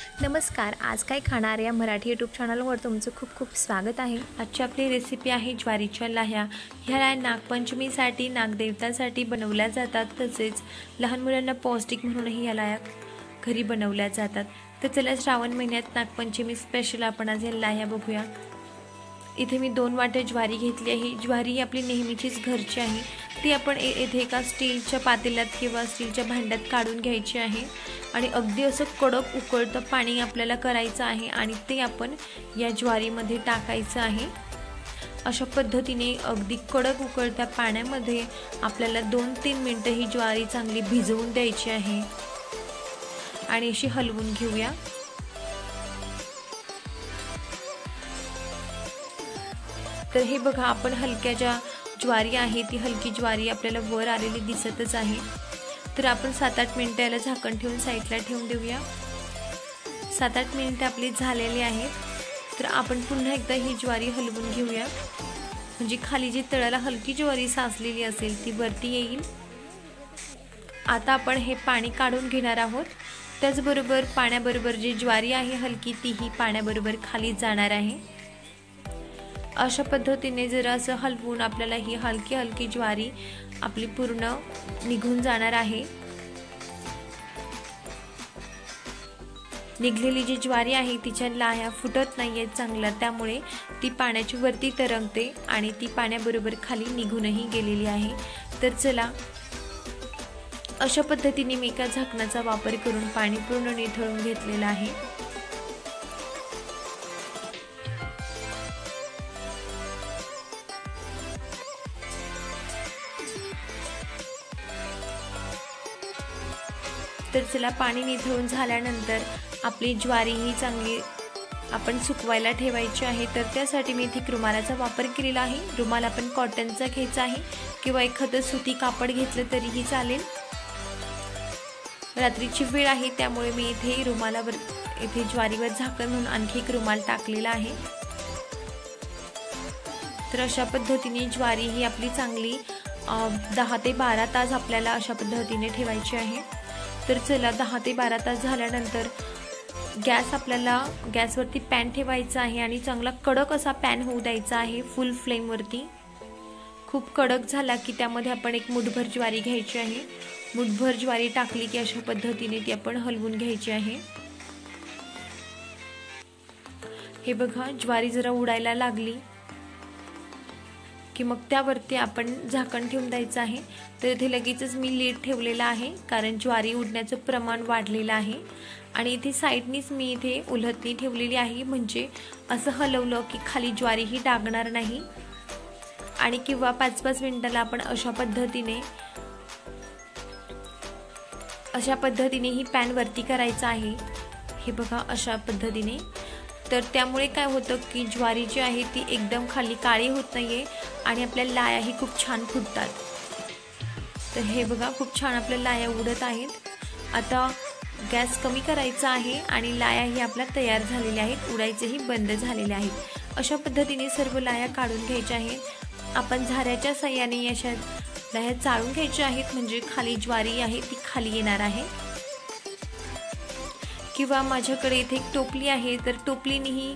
नमस्कार, आज काय खाणार या मराठी यूट्यूब चॅनलवर तुमचं खूप खूप स्वागत आहे। आजची आपली रेसिपी आहे ज्वारीच्या लाह्या। ह्या लाह्या नागपंचमीसाठी नागदेवतासाठी बनवल्या जातात, तसेच लहान मुलांना पौष्टिक म्हणूनही या लाह्या घरी बनवल्या जातात। तर चला श्रावण महिन्यात नागपंचमी स्पेशल आपण आज या लाह्या बघूया। इथे मी 2 वाट्या ज्वारी घेतली आहे। ज्वारी आपली नेहमीचीच घरची आहे, ती आपण इथे एका स्टीलच्या पातेल्यात किंवा स्टीलच्या भांड्यात काढून घ्यायची आहे आणि अगदी असं कडक उकळतं पाणी आपल्याला करायचं आहे आणि ते आपण या ज्वारीमध्ये टाकायचं आहे। अशा पद्धतीने अगदी कडक उकळत्या पाण्यामध्ये आपल्याला 2-3 मिनिटं ही ज्वारी चांगली भिजवून द्यायची आहे आणि अशी हलवून घेऊया। तर हे बघा, आपण हलक्या ज्या ज्वारी आहे ती हलकी ज्वारी आपल्याला वर आलेली दिसतच आहे। तर आपण 7-8 मिनिटं याला झाकण ठेवून साईडला ठेवून देऊया। 7-8 मिनिटं आपली झालेली आहेत। तर आपण पुन्हा एकदा ही ज्वारी हलवून घेऊया, म्हणजे खाली जी तळाला हलकी ज्वारी साचलेली असेल ती वरती येईल। आता आपण हे पाणी काढून घेणार आहोत। त्याचबरोबर पाण्याबरोबर जी ज्वारी आहे हलकी तीही पाण्याबरोबर खाली जाणार आहे। अशा पद्धतीने जरा असं हलवून आपल्याला ही हलकी हलकी ज्वारी आपली पूर्ण निघून जाणार आहे। निघलेली जी ज्वारी आहे तिच्या लाह्या फुटत नाहीयेत चांगल्या, त्यामुळे ती पाण्याची वरती तरंगते आणि ती पाण्याबरोबर खाली निघूनही गेलेली आहे। तर चला, अशा पद्धतीने मी एका झाकणाचा वापर करून पाणी पूर्ण निथळून घेतलेलं आहे। तर चला, पाणी निथळून झाल्यानंतर आपली ज्वारी ही चांगली आपण सुकवायला ठेवायची आहे। तर त्यासाठी मी इथे रुमालाचा वापर केलेला आहे। रुमाल आपण कॉटनचा घ्यायचा आहे किंवा एखादं सुती कापड घेतलं तरीही चालेल। रात्रीची वेळ आहे त्यामुळे मी इथे रुमालावर इथे ज्वारीवर झाकण म्हणून आणखी एक रुमाल टाकलेला आहे। तर अशा पद्धतीने ज्वारी ही आपली चांगली 10 ते 12 तास आपल्याला अशा पद्धतीने ठेवायची आहे। तर चला, 10 ते 12 तास झाल्यानंतर आपल्याला गॅसवरती पॅन ठेवायचा आहे आणि चांगला कडक असा पॅन होऊ द्यायचा आहे फुल फ्लेमवरती। खूप कडक झाला की त्यामध्ये आपण एक मुठभर ज्वारी घ्यायची आहे। मुठभर ज्वारी टाकली की अशा पद्धतीने ती आपण हलवून घ्यायची आहे। हे बघा, ज्वारी जरा उडायला लागली की मग त्यावरती आपण झाकण ठेवून द्यायचं आहे। तर इथे लगेचच मी लीड ठेवलेला आहे, कारण ज्वारी उडण्याचं प्रमाण वाढलेलं आहे आणि इथे साईडनीच मी इथे उलटणी ठेवलेली आहे, म्हणजे असं हलवलं की खाली ज्वारी ही डागणार नाही। आणि किंवा 5-5 मिनिटाला आपण अशा पद्धतीने ही पॅन वरती करायचा आहे। हे बघा, अशा पद्धतीने। तर त्यामुळे काय होतं की ज्वारी जी आहे ती एकदम खाली काळी होत नाहीये आणि आपल्या लाह्या ही खूप छान फुटतात। तर हे बघा, खूप छान आपल्या लाह्या उडत आहेत। आता गॅस कमी करायचा आहे आणि लाह्या ही आपल्या तयार झालेल्या आहेत, उडायचेही बंद झालेले आहेत। अशा पद्धतीने सर्व लाह्या काढून घ्यायच्या आहेत। आपण झाऱ्याच्या साह्याने अशा लाह्या चाळून घ्यायच्या आहेत, म्हणजे खाली ज्वारी आहे ती खाली येणार आहे। किंवा माझ्याकडे इथे एक टोपली आहे, तर टोपलीनेही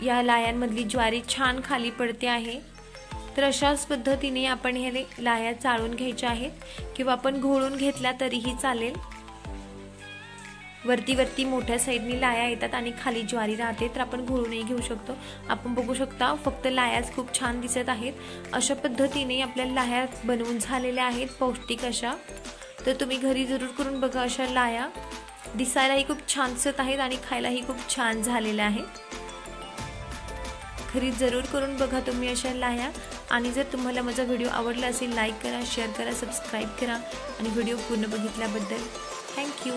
या लाह्यांमधली ज्वारी छान खाली पडते आहे। तर अशाच पद्धतीने आपण ह्या लाह्या चाळून घ्यायच्या आहेत किंवा आपण घोळून घेतल्या तरीही चालेल। वरती मोठ्या साईडनी लाह्या येतात आणि खाली ज्वारी राहते, तर आपण घोळूनही घेऊ शकतो। आपण बघू शकता, फक्त लाह्याच खूप छान दिसत आहेत। अशा पद्धतीने आपल्या लाह्या बनवून झालेल्या आहेत पौष्टिक अशा। तर तुम्ही घरी जरूर करून बघा। अशा लाह्या दिसायलाही खूप छान दिसत आहेत आणि खायलाही खूप छान झालेल्या आहेत। घरी जरूर करून बघा तुम्ही अशा लाह्या। आणि जर तुम्हाला माझा व्हिडिओ आवडला असेल, लाईक करा, शेअर करा, सबस्क्राईब करा आणि व्हिडिओ पूर्ण बघितल्याबद्दल थँक्यू।